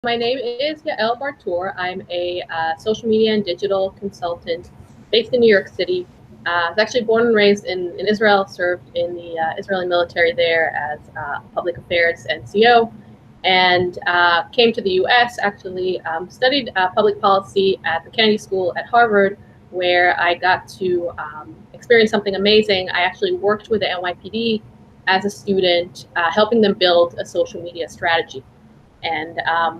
My name is Yael Bar-tur. I'm a social media and digital consultant based in New York City. I was actually born and raised in Israel, served in the Israeli military there as public affairs NCO, and came to the US, actually studied public policy at the Kennedy School at Harvard, where I got to experience something amazing. I actually worked with the NYPD as a student, helping them build a social media strategy. And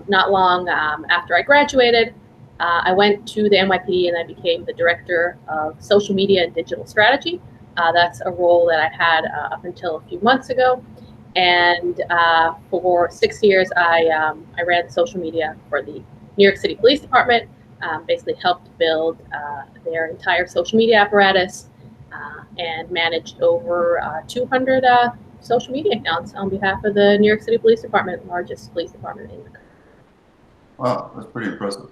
not long after I graduated, I went to the NYPD and I became the director of social media and digital strategy. That's a role that I had up until a few months ago. And for 6 years, I ran social media for the New York City Police Department, basically helped build their entire social media apparatus and managed over 200 social media accounts on behalf of the New York City Police Department, largest police department in the country. Wow, that's pretty impressive.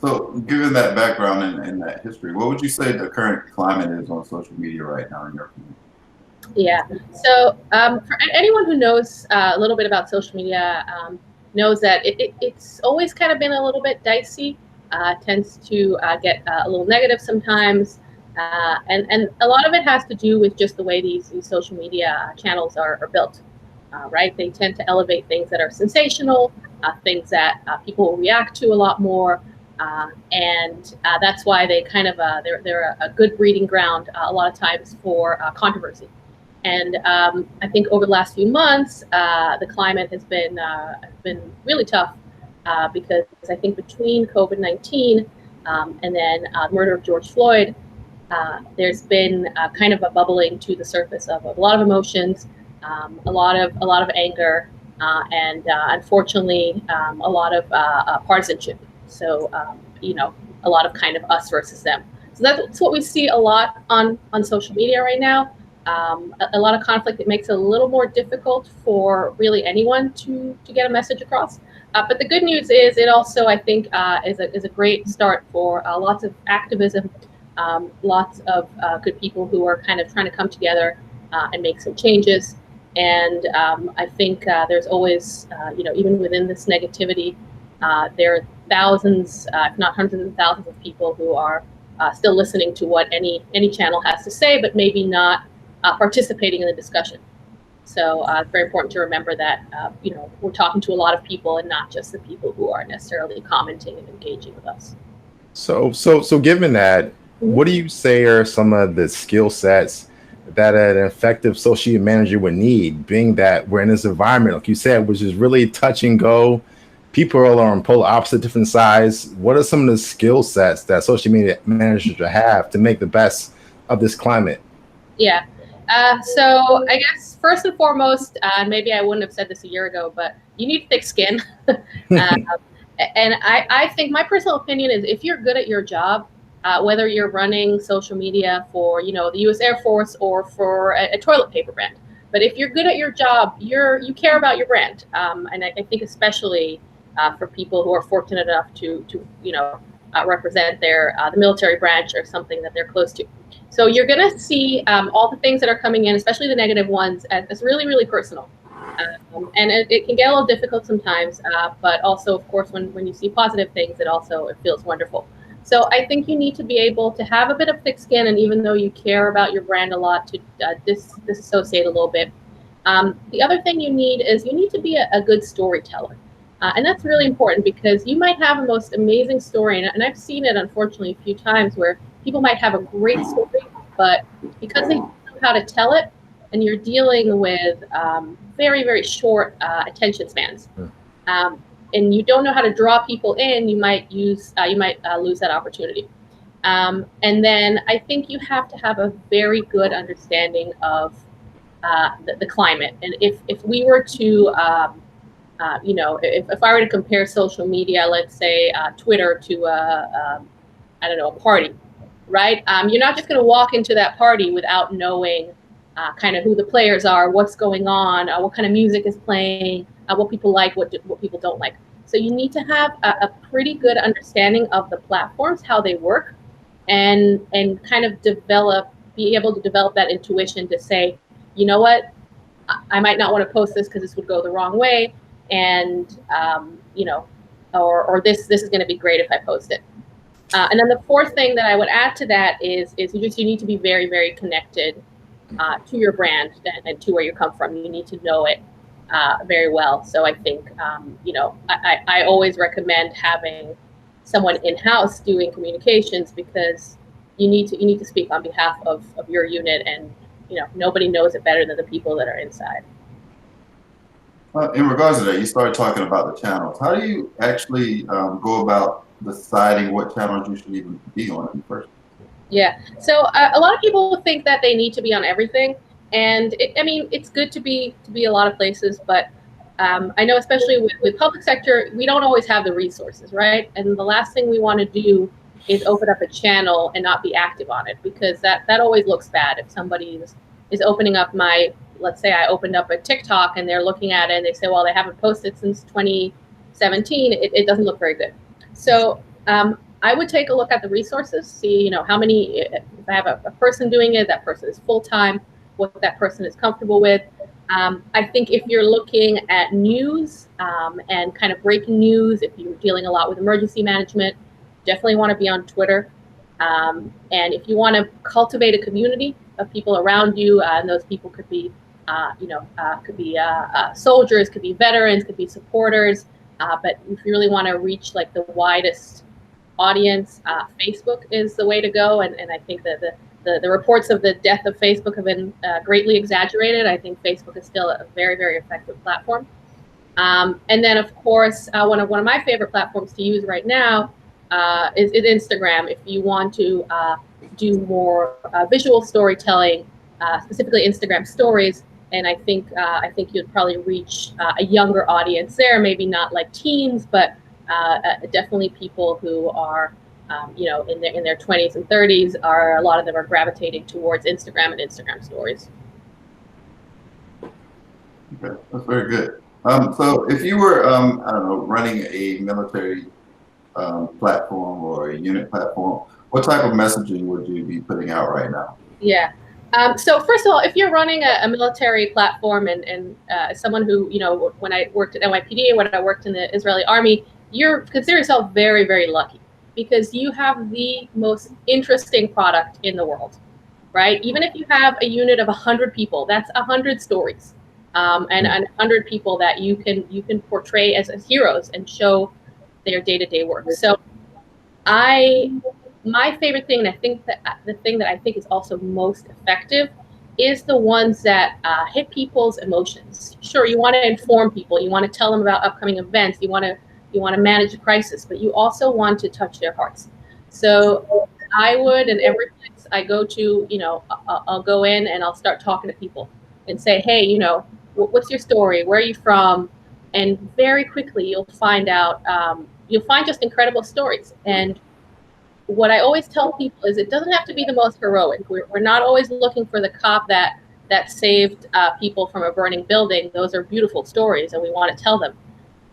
So given that background and that history, what would you say the current climate is on social media right now in your opinion? Yeah. So for anyone who knows a little bit about social media, knows that it's always kind of been a little bit dicey. Tends to get a little negative sometimes. And a lot of it has to do with just the way these social media channels are built, right? They tend to elevate things that are sensational, things that people will react to a lot more. And that's why they kind of, they're a good breeding ground a lot of times for controversy. And I think over the last few months, the climate has been really tough because I think between COVID-19 and then the murder of George Floyd, there's been kind of a bubbling to the surface of a lot of emotions, a lot of anger, and unfortunately a lot of partisanship. So a lot of kind of us versus them. So that's what we see a lot on social media right now. A lot of conflict. It makes it a little more difficult for really anyone to get a message across. But the good news is it also, I think, is a great start for lots of activism, lots of good people who are kind of trying to come together and make some changes. And I think there's always, even within this negativity, there are thousands, if not hundreds of thousands of people who are still listening to what any channel has to say, but maybe not participating in the discussion. So it's very important to remember that we're talking to a lot of people and not just the people who are necessarily commenting and engaging with us. So given that, what do you say are some of the skill sets that an effective social media manager would need, being that we're in this environment, like you said, which is really touch and go? People are on polar opposite, different sides. What are some of the skill sets that social media managers should have to make the best of this climate? Yeah. So I guess first and foremost, maybe I wouldn't have said this a year ago, but you need thick skin. And I think my personal opinion is if you're good at your job, whether you're running social media for the U.S. Air Force or for a toilet paper brand, but if you're good at your job, you care about your brand. And I think especially for people who are fortunate enough to represent the military branch or something that they're close to. So you're going to see all the things that are coming in, especially the negative ones, as really, really personal. And it can get a little difficult sometimes, but also, of course, when you see positive things, it feels wonderful. So I think you need to be able to have a bit of thick skin, and even though you care about your brand a lot, to disassociate a little bit. The other thing you need to be a good storyteller. And that's really important because you might have the most amazing story, and I've seen it, unfortunately, a few times where people might have a great story, but because they don't know how to tell it, and you're dealing with very, very short attention spans, and you don't know how to draw people in, you might lose that opportunity. And then I think you have to have a very good understanding of the climate. And if we were to if I were to compare social media, let's say Twitter to a party, right? You're not just going to walk into that party without knowing kind of who the players are, what's going on, what kind of music is playing, what people like, what people don't like. So you need to have a pretty good understanding of the platforms, how they work, and kind of be able to develop that intuition to say, you know what, I might not want to post this because this would go the wrong way. and or this is going to be great if I post it. And then the fourth thing that I would add to that is you need to be very, very connected to your brand and to where you come from. You need to know it very well. So I think I always recommend having someone in-house doing communications, because you need to speak on behalf of your unit, and nobody knows it better than the people that are inside. In regards to that, you started talking about the channels. How do you actually go about deciding what channels you should even be on in the first place? Yeah, so a lot of people think that they need to be on everything, and it's good to be a lot of places, but I know especially with public sector, we don't always have the resources, right? And the last thing we want to do is open up a channel and not be active on it, because that always looks bad. If somebody is opening up let's say I opened up a TikTok and they're looking at it and they say, well, they haven't posted since 2017, it doesn't look very good. So I would take a look at the resources, see how many, if I have a person doing it, that person is full-time, what that person is comfortable with. I think if you're looking at news and kind of breaking news, if you're dealing a lot with emergency management, definitely want to be on Twitter. And if you want to cultivate a community of people around you, and those people could be, soldiers, could be veterans, could be supporters. But if you really want to reach like the widest audience, Facebook is the way to go. And I think that the reports of the death of Facebook have been greatly exaggerated. I think Facebook is still a very, very effective platform. And then, of course, one of my favorite platforms to use right now is Instagram. If you want to do more visual storytelling, specifically Instagram stories, and I think you'd probably reach a younger audience there. Maybe not like teens, but definitely people who are in their 20s and 30s. A lot of them are gravitating towards Instagram and Instagram stories. Okay, that's very good. So if you were, I don't know, running a military platform or a unit platform, what type of messaging would you be putting out right now? Yeah. So first of all, if you're running a military platform and someone who, when I worked at NYPD, when I worked in the Israeli army, you're consider yourself very, very lucky, because you have the most interesting product in the world, right? Even if you have a unit of 100 people, that's 100 stories, and 100 people that you can portray as heroes and show their day-to-day work. So my favorite thing, and I think that the thing that I think is also most effective, is the ones that hit people's emotions. Sure, you want to inform people, you want to tell them about upcoming events, you want to manage a crisis, but you also want to touch their hearts. So I would, in every place I go to, I'll go in and I'll start talking to people and say, hey, what's your story? Where are you from? And very quickly you'll find out, you'll find just incredible stories. And what I always tell people is it doesn't have to be the most heroic. We're not always looking for the cop that saved people from a burning building. Those are beautiful stories, and we want to tell them.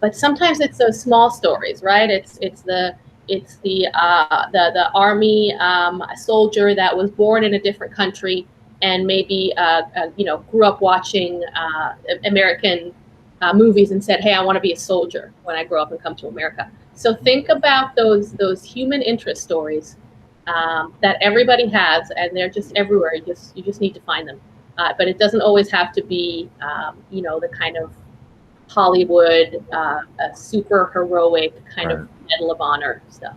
But sometimes it's those small stories, right? It's the army soldier that was born in a different country and maybe grew up watching American movies and said, hey, I want to be a soldier when I grow up and come to America. So think about those human interest stories that everybody has, and they're just everywhere. You just need to find them. But it doesn't always have to be, the kind of Hollywood, a super heroic kind of Medal of Honor stuff.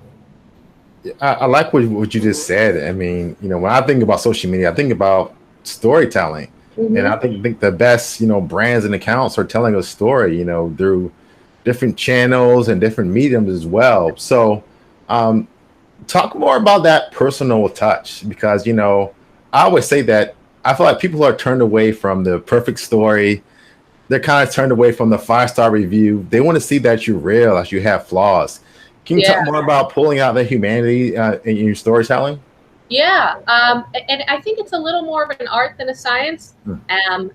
I like what you just said. I mean, when I think about social media, I think about storytelling. Mm-hmm. And I think the best, brands and accounts are telling a story, through different channels and different mediums as well. So talk more about that personal touch, because, I always say that I feel like people are turned away from the perfect story. They're kind of turned away from the 5-star review. They want to see that you're real, that you have flaws. Can you talk more about pulling out the humanity in your storytelling? Yeah, and I think it's a little more of an art than a science.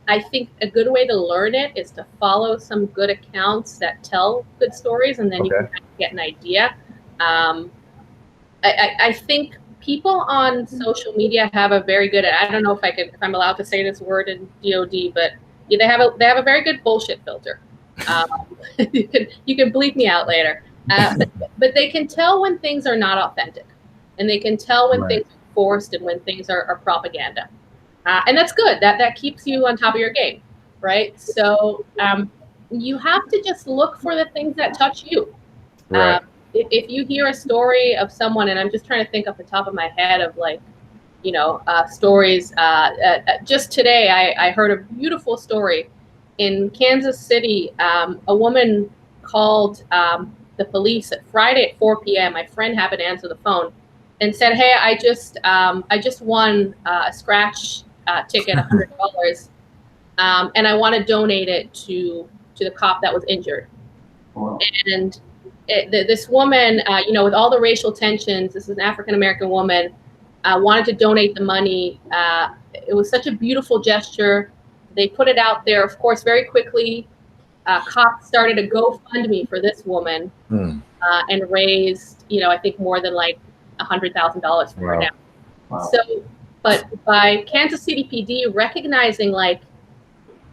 I think a good way to learn it is to follow some good accounts that tell good stories, and then you can kind of get an idea. I think people on social media have a very good, I don't know if I'm allowed to say this word in DoD, but they have a very good bullshit filter. You can bleep me out later. But they can tell when things are not authentic, and they can tell when things are forced and when things are propaganda. And that's good. That keeps you on top of your game, right? So you have to just look for the things that touch you. Right. If you hear a story of someone, and I'm just trying to think off the top of my head of like, stories. Just today, I heard a beautiful story in Kansas City. A woman called the police at Friday at 4 p.m. My friend happened to answer the phone and said, "Hey, I just won a scratch ticket, $100, and I want to donate it to the cop that was injured." Wow. And this woman, with all the racial tensions, this is an African American woman, wanted to donate the money. It was such a beautiful gesture. They put it out there, of course, very quickly. Cops started a GoFundMe for this woman and raised, I think more than like $100,000 for her now. Wow. So, but by Kansas City PD recognizing like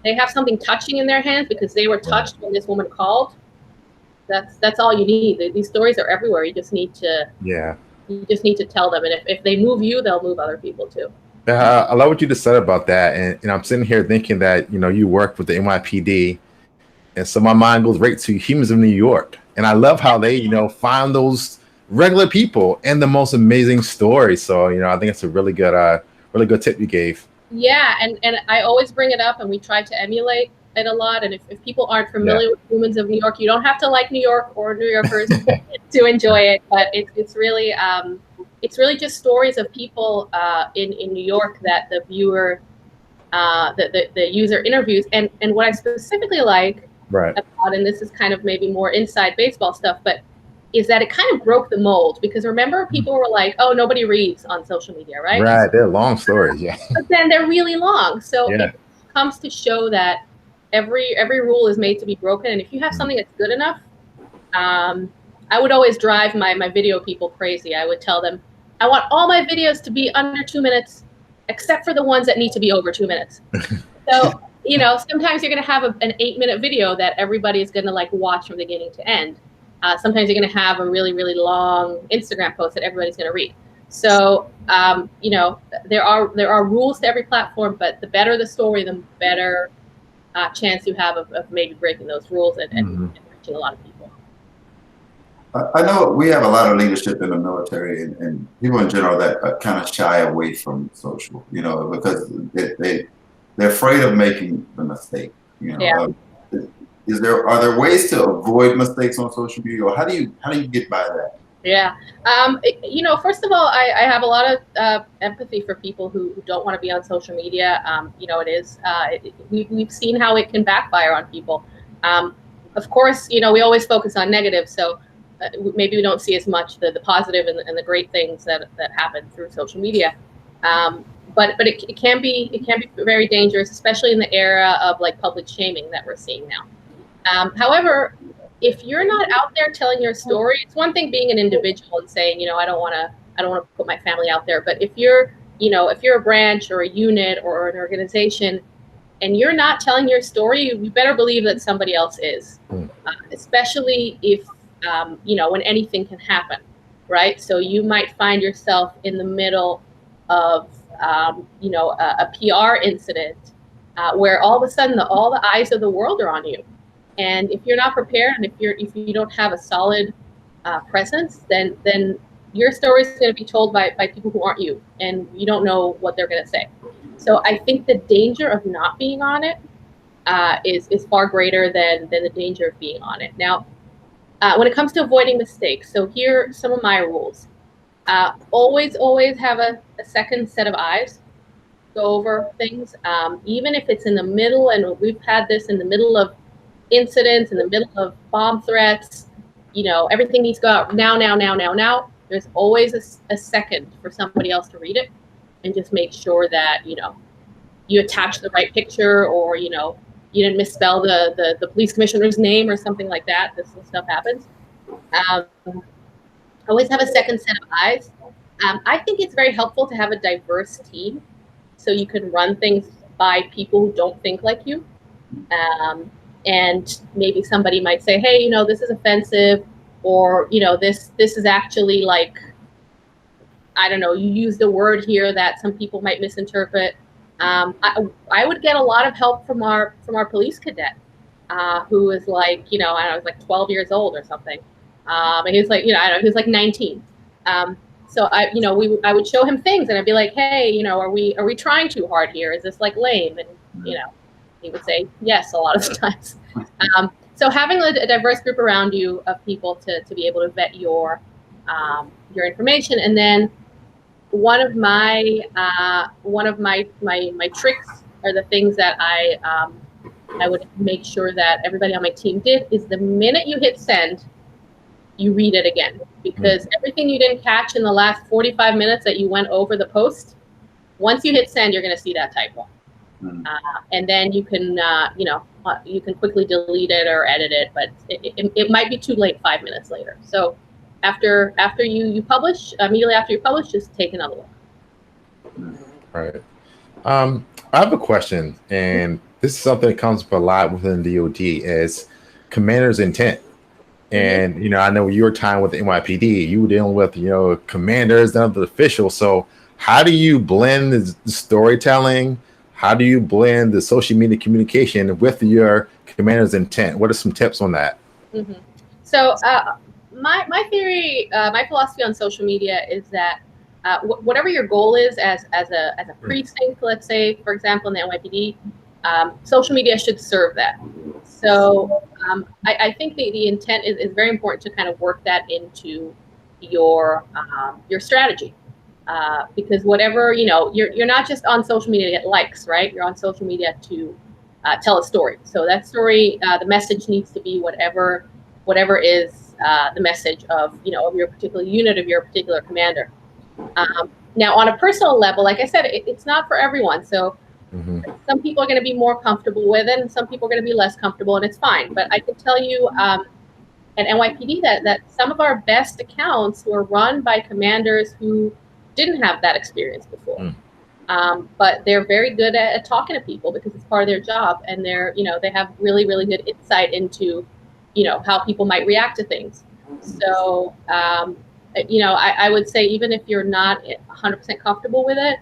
they have something touching in their hands because they were touched when this woman called, that's all you need. These stories are everywhere. You just need to tell them, and if they move you, they'll move other people too. I love what you just said about that, and I'm sitting here thinking that you work with the NYPD, and so my mind goes right to Humans of New York, and I love how they find those regular people and the most amazing stories. So I think it's a really good tip you gave. Yeah, and I always bring it up, and we try to emulate it a lot. And if people aren't familiar with Humans of New York, you don't have to like New York or New Yorkers to enjoy it. But it's really just stories of people in New York that the viewer, the user interviews. And what I specifically like about, and this is kind of maybe more inside baseball stuff, but is that it kind of broke the mold, because remember people were like, oh, nobody reads on social media, right? Right, they're long stories, yeah. But then they're really long. So it comes to show that every rule is made to be broken. And if you have something that's good enough, I would always drive my video people crazy. I would tell them, I want all my videos to be under 2 minutes, except for the ones that need to be over 2 minutes. So, sometimes you're going to have an 8-minute video that everybody is going to like watch from beginning to end. Sometimes you're going to have a really, really long Instagram post that everybody's going to read. So, there are rules to every platform, but the better the story, the better chance you have of maybe breaking those rules and reaching a lot of people. I know we have a lot of leadership in the military and people in general that kind of shy away from social, because they're afraid of making the mistake. Yeah. Are there ways to avoid mistakes on social media, or how do you get by that? Yeah. First of all, I have a lot of empathy for people who don't want to be on social media. We've seen how it can backfire on people. Of course, we always focus on negative, so maybe we don't see as much the positive and the great things that happen through social media. But it can be very dangerous, especially in the era of like public shaming that we're seeing now. However, if you're not out there telling your story, it's one thing being an individual and saying, I don't want to put my family out there. But if you're a branch or a unit or an organization and you're not telling your story, you better believe that somebody else is, especially if, when anything can happen, right? So you might find yourself in the middle of, a PR incident where all of a sudden all the eyes of the world are on you. And if you're not prepared, and if you don't have a solid presence, then your story is going to be told by people who aren't you, and you don't know what they're going to say. So I think the danger of not being on it is far greater than the danger of being on it. Now, when it comes to avoiding mistakes, so here are some of my rules. Always have a second set of eyes. Go over things, even if it's in the middle, and we've had this in the middle of incidents, in the middle of bomb threats, everything needs to go out now. There's always a second for somebody else to read it and just make sure that, you attach the right picture, or, you didn't misspell the police commissioner's name or something like that. This stuff happens. Always have a second set of eyes. I think it's very helpful to have a diverse team so you can run things by people who don't think like you. and maybe somebody might say, hey, you know, this is offensive, or, you know, this is actually like, I don't know, you used a word here that some people might misinterpret. I would get a lot of help from our police cadet, who was like, you know, I don't know, was like 12 years old or something. And he was like, you know, I don't know, he was like 19. So I would show him things, and I'd be like, hey, you know, are we trying too hard here? Is this like lame? And, you know, he would say yes a lot of the times. So having a diverse group around you of people to be able to vet your information, and then one of my tricks, or the things that I would make sure that everybody on my team did, is the minute you hit send, you read it again, because everything you didn't catch in the last 45 minutes that you went over the post, once you hit send, you're going to see that typo. And then you can, you can quickly delete it or edit it, but it might be too late 5 minutes later. So after you publish, immediately after you publish, just take another look. Right. I have a question, and this is something that comes up a lot within DoD, is commander's intent. And, you know, I know your time with the NYPD, you were dealing with, you know, commanders and other officials. So how do you blend the storytelling? How do you blend the social media communication with your commander's intent? What are some tips on that? So my theory, my philosophy on social media is that whatever your goal is as a precinct, let's say, for example, in the NYPD, social media should serve that. So I think the intent is very important to kind of work that into your strategy, because whatever, you know, you're not just on social media to get likes, right? You're on social media to tell a story. So that story, the message needs to be whatever is the message of, you know, of your particular unit, of your particular commander. Now, on a personal level, like I said, it's not for everyone. So some people are going to be more comfortable with it, and some people are going to be less comfortable, and it's fine. But I can tell you at NYPD that some of our best accounts were run by commanders who didn't have that experience before. But they're very good at talking to people because it's part of their job, and they're, you know, they have really, really good insight into, you know, how people might react to things. So, you know, I would say even if you're not 100% comfortable with it,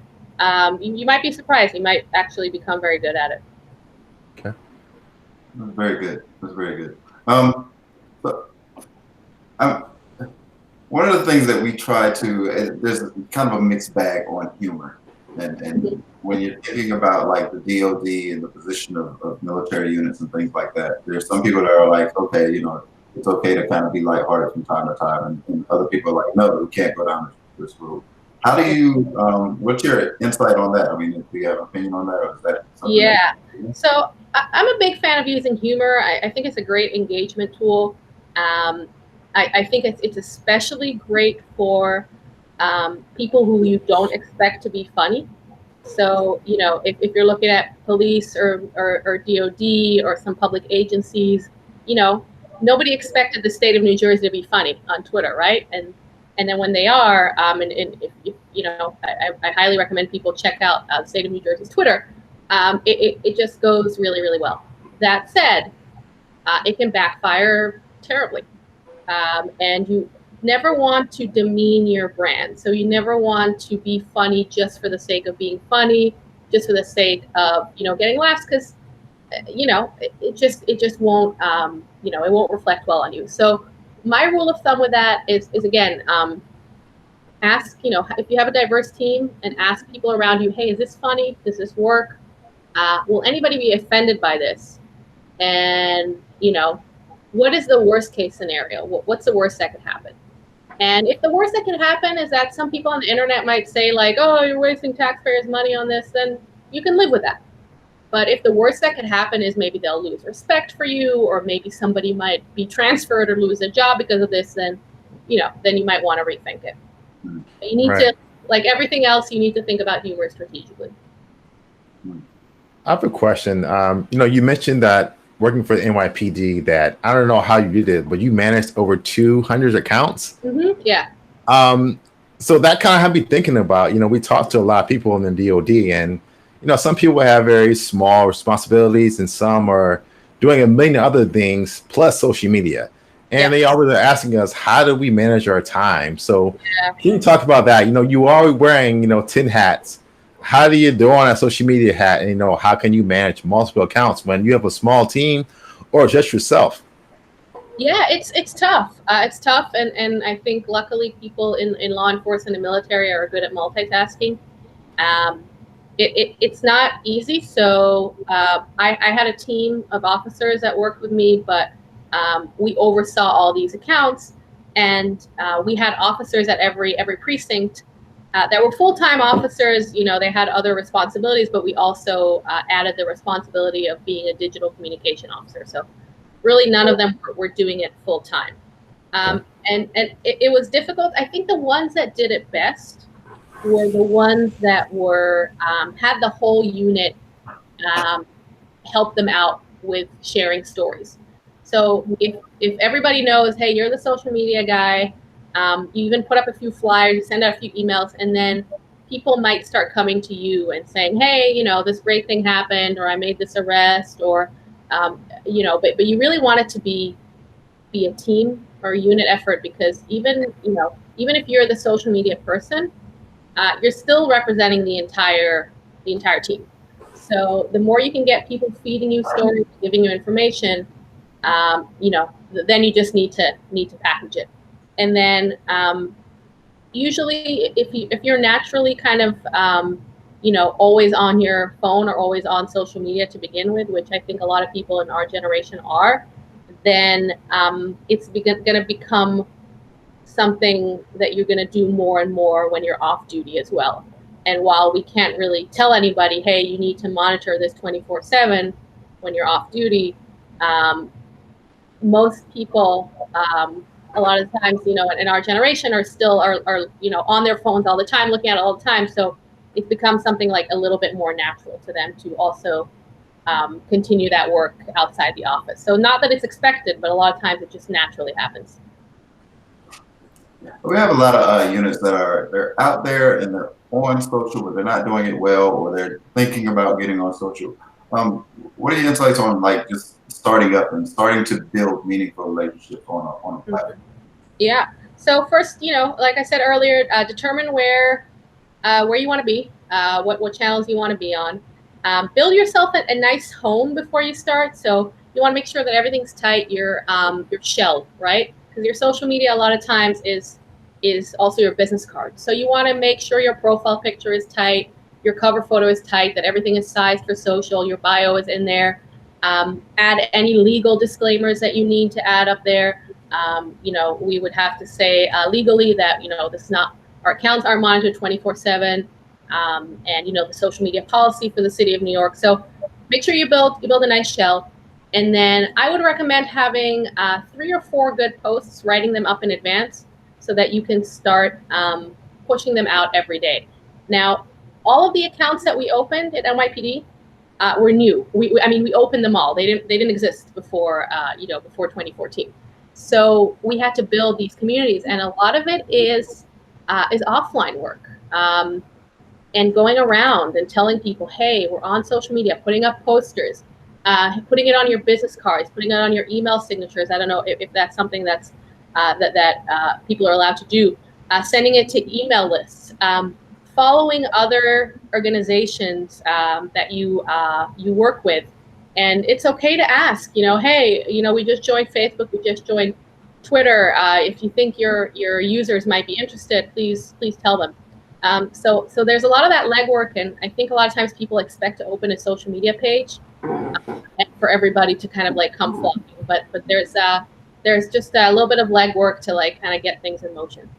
you might be surprised. You might actually become very good at it. Okay. That's very good. That's very good. One of the things that we try to, there's kind of a mixed bag on humor. And when you're thinking about like the DOD and the position of military units and things like that, there's some people that are like, okay, you know, it's okay to kind of be lighthearted from time to time. And other people are like, no, we can't go down this road. How do you, what's your insight on that? I mean, do you have an opinion on that, or is that something? Yeah. So I'm a big fan of using humor. I think it's a great engagement tool. I think it's especially great for people who you don't expect to be funny. So, you know, if you're looking at police or DOD or some public agencies, you know, nobody expected the state of New Jersey to be funny on Twitter, right? And then when they are, and if you know, I highly recommend people check out the state of New Jersey's Twitter. It just goes really, really well. That said, it can backfire terribly. And you never want to demean your brand. So you never want to be funny just for the sake of being funny, just for the sake of, you know, getting laughs, because, you know, it just won't, you know, it won't reflect well on you. So my rule of thumb with that is again, ask, you know, if you have a diverse team, and ask people around you, hey, is this funny? Does this work? Will anybody be offended by this? And, you know, what is the worst case scenario? What's the worst that could happen? And if the worst that could happen is that some people on the internet might say like, oh, you're wasting taxpayers' money on this, then you can live with that. But if the worst that could happen is maybe they'll lose respect for you, or maybe somebody might be transferred or lose a job because of this, then, you know, then you might want to rethink it. But you need to, like everything else, you need to think about humor strategically. I have a question. You know, you mentioned that working for the NYPD, that I don't know how you did it, but you managed over 200 accounts. Yeah. So that kind of had me thinking about, you know, we talked to a lot of people in the DOD, and, you know, some people have very small responsibilities, and some are doing a million other things plus social media. And they always are asking us, how do we manage our time? So can you talk about that? You are wearing, 10 hats. How do you do on a social media hat? And, how can you manage multiple accounts when you have a small team or just yourself? Yeah, it's tough. It's tough. And I think luckily people in law enforcement and military are good at multitasking. It's not easy. So I had a team of officers that worked with me, but we oversaw all these accounts, and we had officers at every precinct that were full-time officers. They had other responsibilities, but we also added the responsibility of being a digital communication officer. So really none of them were doing it full-time. And it was difficult. I think the ones that did it best were the ones that were had the whole unit help them out with sharing stories. So if everybody knows, hey, you're the social media guy, you even put up a few flyers, you send out a few emails, and then people might start coming to you and saying, hey, this great thing happened, or I made this arrest, or but you really want it to be a team or a unit effort, because even if you're the social media person, you're still representing the entire team. So the more you can get people feeding you stories, giving you information, then you just need to package it. And then usually if you're naturally kind of always on your phone or always on social media to begin with, which I think a lot of people in our generation are, then it's going to become something that you're going to do more and more when you're off duty as well. And while we can't really tell anybody, hey, you need to monitor this 24/7 when you're off duty, most people, a lot of times, in our generation are still on their phones all the time, looking at it all the time. So it's become something like a little bit more natural to them to also continue that work outside the office. So not that it's expected, but a lot of times it just naturally happens. We have a lot of units that they're out there and they're on social, but they're not doing it well, or they're thinking about getting on social. What are your insights on just starting up and starting to build meaningful relationships on a platform? Yeah. So first, like I said earlier, determine where you want to be, what channels you want to be on. Build yourself a nice home before you start. So you want to make sure that everything's tight. You're shelled, right? Because your social media a lot of times is also your business card. So you want to make sure your profile picture is tight, your cover photo is tight, that everything is sized for social, your bio is in there. Add any legal disclaimers that you need to add up there. We would have to say legally that this is not, our accounts are monitored 24/7, and the social media policy for the city of New York. So make sure you build a nice shell. And then I would recommend having 3 or 4 good posts, writing them up in advance so that you can start pushing them out every day. Now, all of the accounts that we opened at NYPD were new. We opened them all. They didn't exist before before 2014. So we had to build these communities, and a lot of it is offline work. And going around and telling people, hey, we're on social media, putting up posters, putting it on your business cards, putting it on your email signatures. I don't know if that's something that's that people are allowed to do. Sending it to email lists, following other organizations that you work with, and it's okay to ask. Hey, we just joined Facebook, we just joined Twitter. If you think your users might be interested, please tell them. So there's a lot of that legwork, and I think a lot of times people expect to open a social media page and for everybody to kind of come flocking, but there's just a little bit of legwork to kind of get things in motion.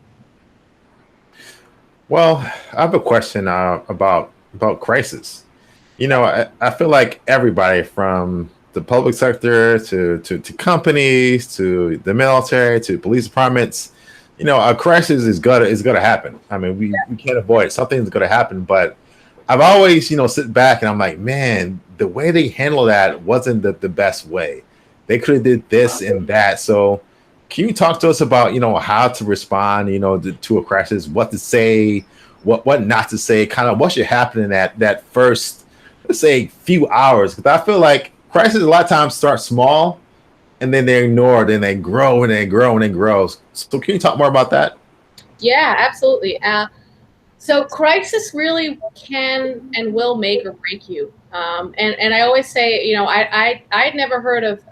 Well, I have a question about crisis. I feel like everybody from the public sector to companies to the military to police departments, a crisis is gonna happen. I mean, we can't avoid it. Something's gonna happen. But I've always, sit back and I'm like, man, the way they handle that wasn't the best way. They could have did this and that. So can you talk to us about, how to respond, to a crisis, what to say, what not to say, kind of what should happen in that first, let's say, few hours? Because I feel like crises a lot of times start small, and then they're ignored, and they grow and they grow and they grow. So can you talk more about that? Yeah, absolutely. So crisis really can and will make or break you. And I always say, you know, I'd never heard of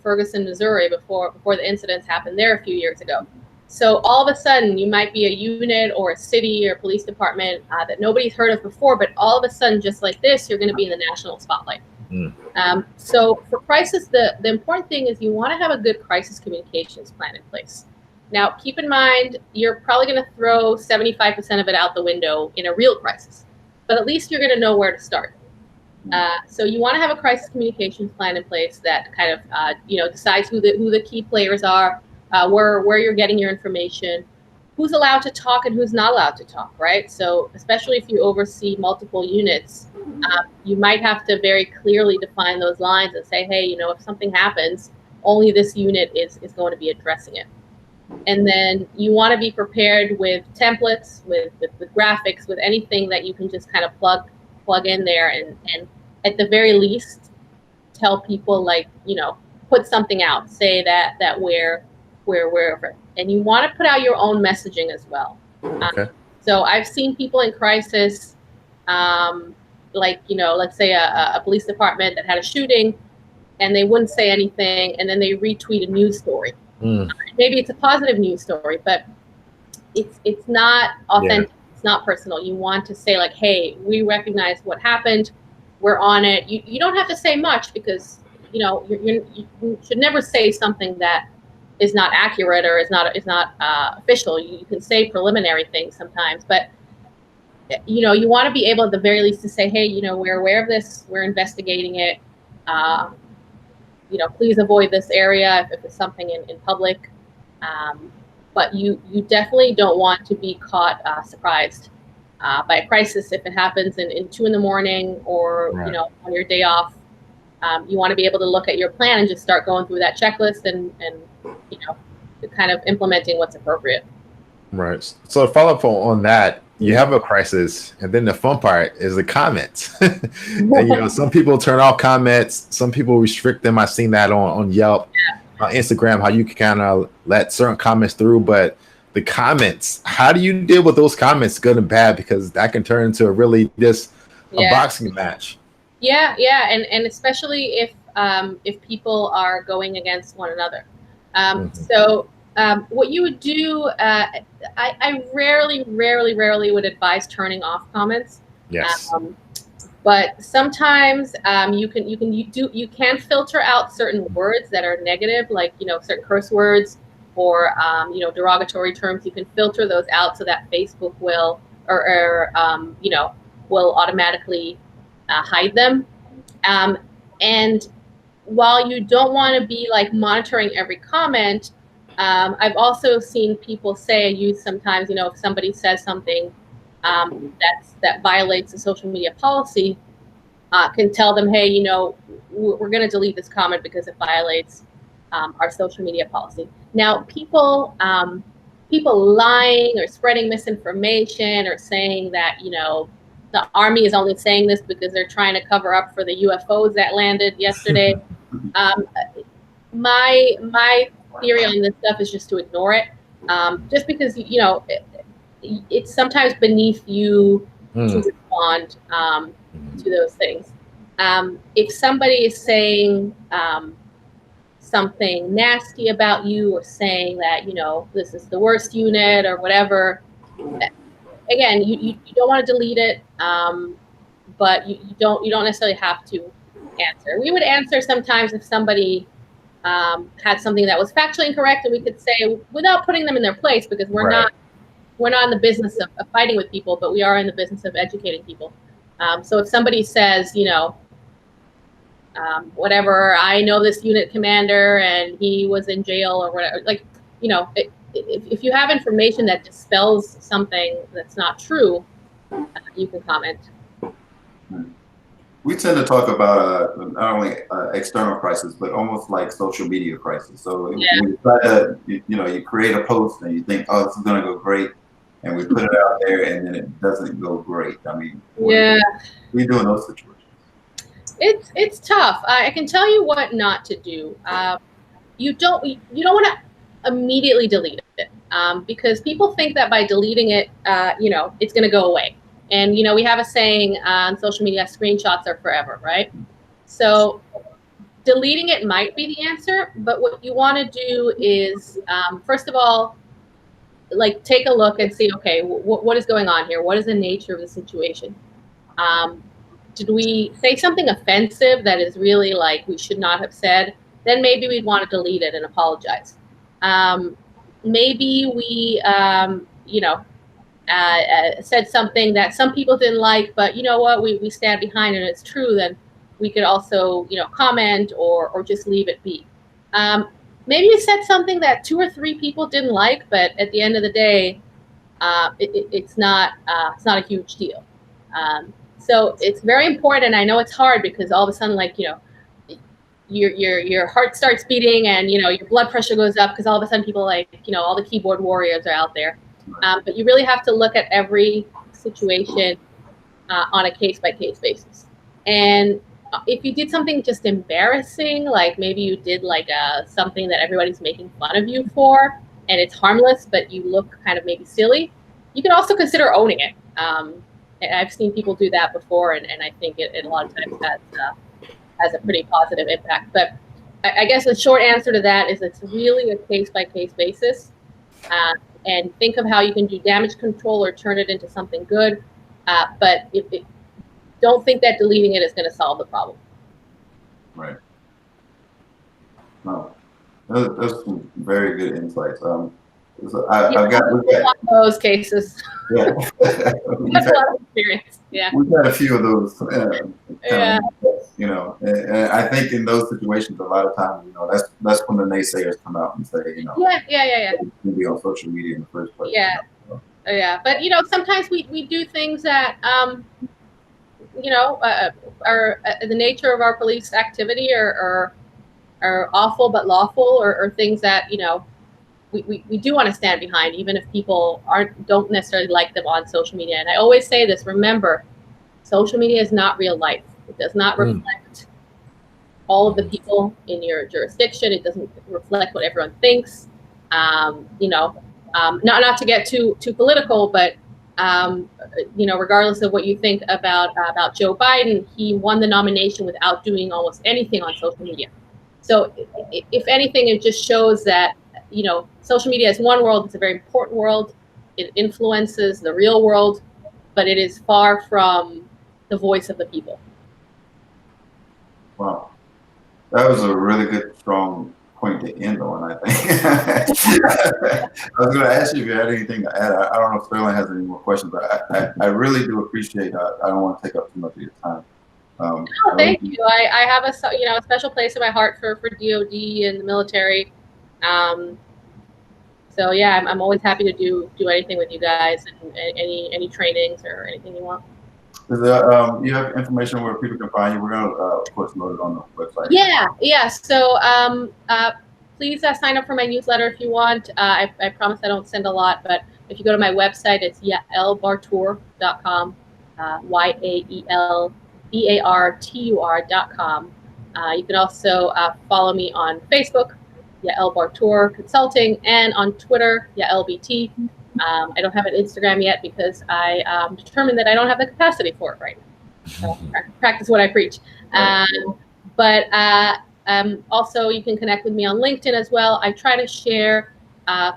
Ferguson, Missouri before the incidents happened there a few years ago. So all of a sudden, you might be a unit or a city or police department that nobody's heard of before, but all of a sudden, just like this, you're going to be in the national spotlight. So for crisis, the important thing is you want to have a good crisis communications plan in place. Now, keep in mind, you're probably going to throw 75% of it out the window in a real crisis, but at least you're going to know where to start. So you want to have a crisis communications plan in place that kind of, you know, decides who the key players are, where you're getting your information, who's allowed to talk and who's not allowed to talk, right? So especially if you oversee multiple units, you might have to very clearly define those lines and say, hey, you know, if something happens, only this unit is going to be addressing it. And then you want to be prepared with templates, with graphics, with anything that you can just kind of plug in there and at the very least tell people, like, you know, put something out, say that we're wherever. And you want to put out your own messaging as well. Okay. So I've seen people in crisis, like, you know, let's say a police department that had a shooting and they wouldn't say anything, and then they retweet a news story. Maybe it's a positive news story, but it's not authentic. Yeah. It's not personal. You want to say, like, hey, we recognize what happened. We're on it. You don't have to say much because, you know, you should never say something that is not accurate or is not official. You can say preliminary things sometimes, but, you know, you want to be able at the very least to say, hey, you know, we're aware of this. We're investigating it. You know, please avoid this area if it's something in public. But you definitely don't want to be caught surprised by a crisis if it happens in 2 a.m. or, right, you know, on your day off. You want to be able to look at your plan and just start going through that checklist and you know, kind of implementing what's appropriate. Right. So to follow up on that, you have a crisis, and then the fun part is the comments. And, you know, some people turn off comments, some people restrict them. I've seen that on Yelp, Instagram, how you can kind of let certain comments through. But the comments, how do you deal with those comments, good and bad? Because that can turn into a boxing match. Yeah, and especially if people are going against one another. So what you would do, I rarely would advise turning off comments. Yes. But sometimes you can filter out certain words that are negative, like, you know, certain curse words or you know, derogatory terms. You can filter those out so that Facebook will you know, will automatically hide them. And while you don't want to be like monitoring every comment, I've also seen people say and use sometimes, you know, if somebody says something that violates the social media policy, can tell them, hey, you know, we're going to delete this comment because it violates our social media policy. Now, people lying or spreading misinformation or saying that, you know, the Army is only saying this because they're trying to cover up for the UFOs that landed yesterday. My theory on this stuff is just to ignore it, just because, you know, it's sometimes beneath you to respond to those things. If somebody is saying something nasty about you or saying that, you know, this is the worst unit or whatever, again, you don't want to delete it, but you don't necessarily have to answer. We would answer sometimes if somebody had something that was factually incorrect, and we could say, without putting them in their place, because we're not in the business of fighting with people, but we are in the business of educating people. So if somebody says, you know, whatever, I know this unit commander and he was in jail or whatever, like, you know, if you have information that dispels something that's not true, you can comment. We tend to talk about not only external crisis, but almost like social media crisis. So when you try to, you know, you create a post and you think, oh, this is going to go great, and we put it out there, and then it doesn't go great. I mean, what do you do in those situations? It's tough. I can tell you what not to do. You don't want to immediately delete it, because people think that by deleting it, it's going to go away. And we have a saying on social media: screenshots are forever, right? So deleting it might be the answer, but what you want to do is, first of all, like, take a look and see, okay, what is going on here? What is the nature of the situation? Did we say something offensive that is really like we should not have said? Then maybe we'd want to delete it and apologize. Maybe we, said something that some people didn't like, but you know what, we stand behind it and it's true, then we could also, comment or just leave it be. Maybe you said something that 2 or 3 people didn't like, but at the end of the day, it's not a huge deal. So it's very important, and I know it's hard because all of a sudden, like, your heart starts beating and your blood pressure goes up because all of a sudden people, like, all the keyboard warriors are out there. But you really have to look at every situation on a case-by-case basis. And if you did something just embarrassing, like maybe you did like something that everybody's making fun of you for, and it's harmless, but you look kind of maybe silly, you can also consider owning it. And I've seen people do that before, and I think it a lot of times has a pretty positive impact. But I guess the short answer to that is it's really a case-by-case basis. And think of how you can do damage control or turn it into something good. But don't think that deleting it is going to solve the problem. Right. No, those some very good insights. I've got those cases. Yeah. That's a lot of experience. Yeah. We've had a few of those. Yeah. And I think in those situations, a lot of times, that's when the naysayers come out and say, Yeah. You be on social media in the first place. Yeah. Yeah. But sometimes we do things that are the nature of our police activity are awful but lawful, or things that we do want to stand behind, even if people don't necessarily like them on social media. And I always say this: remember, social media is not real life. It does not reflect all of the people in your jurisdiction. It doesn't reflect what everyone thinks. Not to get too political, but regardless of what you think about Joe Biden, he won the nomination without doing almost anything on social media. So if anything, it just shows that social media is one world. It's a very important world. It influences the real world, but it is far from the voice of the people. Wow, that was a really good, strong point to end on, I think. I was going to ask you if you had anything to add. I don't know if Sterling has any more questions, but I really do appreciate. I don't want to take up too much of your time. Thank you. I have a special place in my heart for DOD and the military. So yeah, I'm always happy to do anything with you guys, and any trainings or anything you want. You have information where people can find you? We're going to, of course, load it on the website. Yeah. So please sign up for my newsletter if you want. I promise I don't send a lot, but if you go to my website, it's yaelbartur.com, YAELBARTUR.com. You can also follow me on Facebook, Yael Bar-tur Consulting, and on Twitter, YaelBT. I don't have an Instagram yet because I determined that I don't have the capacity for it right now. So practice what I preach. But also, you can connect with me on LinkedIn as well. I try to share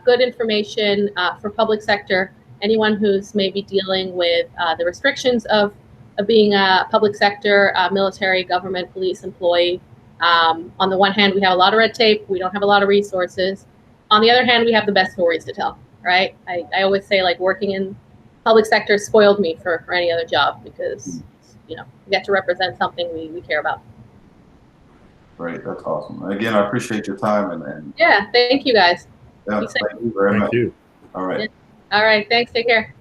good information for public sector. Anyone who's maybe dealing with the restrictions of being a public sector, military, government, police employee. On the one hand, we have a lot of red tape. We don't have a lot of resources. On the other hand, we have the best stories to tell, right? I always say, like, working in public sector spoiled me for any other job because, you get to represent something we care about. Great. That's awesome. Again, I appreciate your time. And yeah, thank you guys. Yeah, thank you very much. Thank you. All right. Yeah. All right. Thanks. Take care.